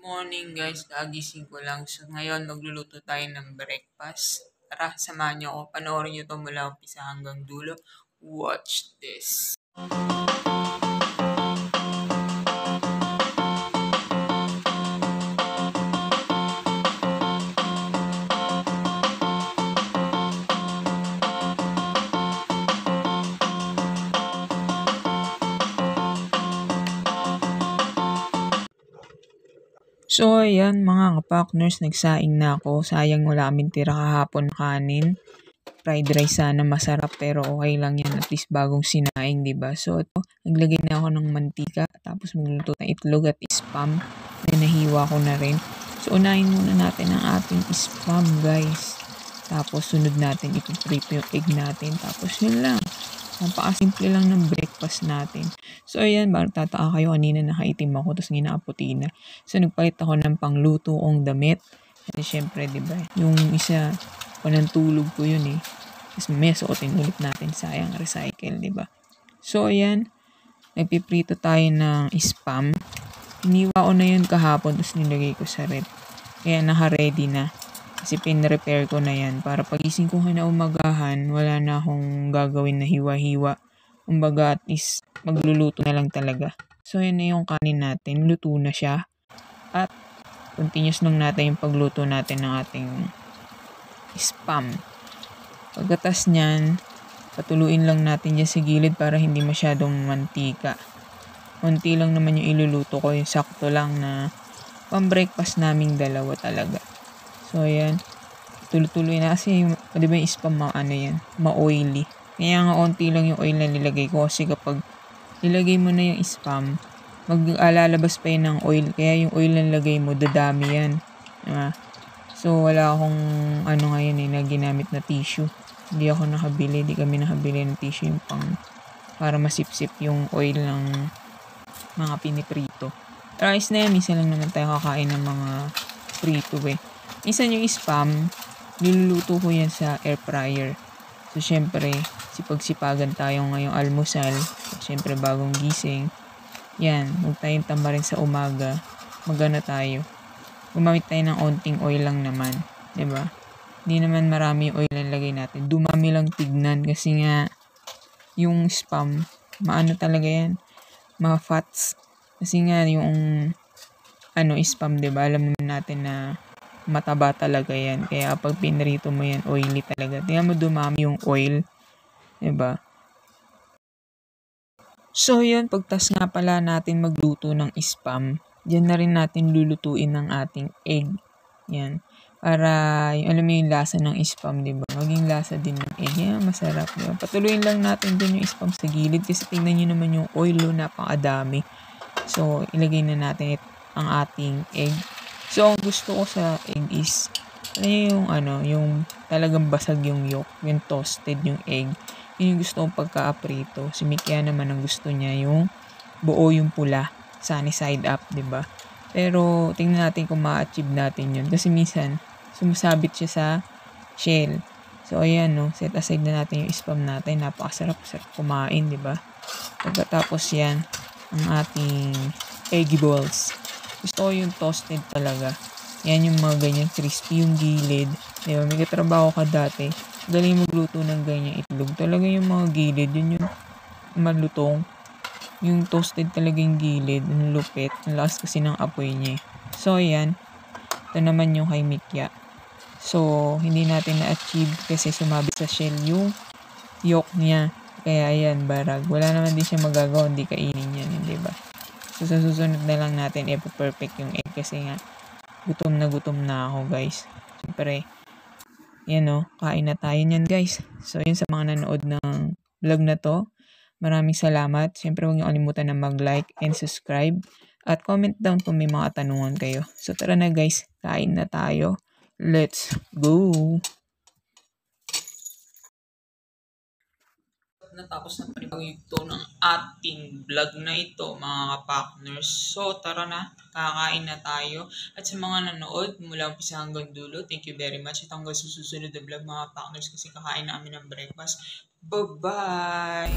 Morning guys, kagising ko lang. So ngayon magluluto tayo ng breakfast. Tara, samahan niyo ako. Panoorin niyo to mula umpisa hanggang dulo. Watch this. So ayan mga kapakners, nagsaing na ako. Sayang wala kaming tira kahapon kanin. Fried rice sana masarap pero okay lang yan. At least bagong sinaing, diba? So ito, naglagay na ako ng mantika. Tapos magluluto ng itlog at spam. Then nahiwa ko na rin. So unahin muna natin ang ating spam guys. Tapos sunod natin ipiprito yung egg natin. Tapos yun lang. Napakasimple lang ng breakfast natin. So, ayan, bakit tataka kayo, kanina nakaitim ako, tapos ginaaputi na. So, nagpalit ako ng pangluto kong damit. Kasi, syempre, di ba, yung isa, panantulog ko yun eh. Tapos, mamaya, suotin ulit natin, sayang, recycle, di ba? So, ayan, nagpiprito tayo ng spam. Iniwa ko na yun kahapon, tapos nilagay ko sa rep. Kaya, naka-ready na. Kasi pin-repair ko na yan para pagising ko na umagahan, wala na akong gagawin na hiwa-hiwa. Kumbaga at least magluluto na lang talaga. So yan na yung kanin natin, luto na siya. At continuous lang natin yung pagluto natin ng ating spam. Pagkatas niyan, patuluin lang natin yan sa gilid para hindi masyadong mantika. Konti lang naman yung iluluto ko, yung sakto lang na pang-breakfast naming dalawa talaga. So, ayan. Tuloy-tuloy na kasi, di ba yung spam ma-oily. Kaya nga, onti lang yung oil na nilagay ko. Kasi kapag nilagay mo na yung spam, mag-alalabas pa yun ng oil. Kaya yung oil na nilagay mo, dadami yan. Diba? So, wala akong, ngayon na ginamit na tissue. Hindi ako nakabili. Hindi kami nakabili ng tissue yung para masipsip yung oil ng mga piniprito. Rice na yan, minsan lang naman tayo kakain ng mga prito eh. Minsan yung spam, niluluto ko yan sa air fryer. So, syempre, sipag-sipagan tayo ngayong almusal. So, syempre, bagong gising. Yan, huwag tayong tamba rin sa umaga. Magana tayo. Gumamit tayo ng onting oil lang naman. Diba? Hindi naman marami yung oil na lagay natin. Dumami lang tignan kasi nga, yung spam, maano talaga yan. Mga fats. Kasi nga, yung spam, diba? Alam naman natin na mataba talaga yan. Kaya pag pinrito mo yan, oily talaga. Tingnan mo dumami yung oil. Diba? So, yun. Pagtas nga pala natin magluto ng spam, dyan na rin natin lulutuin ng ating egg. Yan. Para, alam mo yung lasa ng spam, diba? Maging lasa din ng egg. Yan, masarap. Diba? Patuloyin lang natin dun yung spam sa gilid. Kasi tingnan nyo naman yung oil, napakadami. So, ilagay na natin ang ating egg. So, ang gusto ko sa egg is, yung talagang basag yung yolk, yung toasted yung egg. Yun yung gusto kong pagka-aprito. Si Mikia naman ang gusto niya yung buo yung pula, sunny side up, diba? Pero, tingnan natin kung ma-achieve natin yun. Kasi minsan, sumasabit siya sa shell. So, ayan, set aside na natin yung spam natin. Napakasarap kumain, diba? Pagkatapos yan, ang ating egg balls. Gusto ko yung toasted talaga. Yan yung mga ganyan crispy yung gilid. Diba? May katrabaho ka dati. Galing magluto ng ganyan itlog. Talaga yung mga gilid. Yun yung malutong. Yung toasted talaga yung gilid. Yung lupit. Ang lakas kasi ng apoy niya. So, yan. Ito naman yung kay Mikia. So, hindi natin na-achieve kasi sumabit sa shell yung yolk niya. Kaya yan, barag. Wala naman din siya magagawa. Hindi kainin yan. Hindi ba? So, sa susunod na lang natin perfect yung egg kasi nga gutom na ako guys. Siyempre, yan kain na tayo niyan guys. So, yun sa mga nanood ng vlog na to. Maraming salamat. Siyempre, huwag niyo kalimutan na mag-like and subscribe. At comment down kung may mga tanungan kayo. So, tara na guys. Kain na tayo. Let's go! Natapos na ito ng ating vlog na ito mga kapakners. So tara na, kakain na tayo. At sa mga nanood mula umpisa hanggang dulo, thank you very much. At hanggang susunod na vlog mga kapakners kasi kakain na kami ng breakfast. Bye-bye!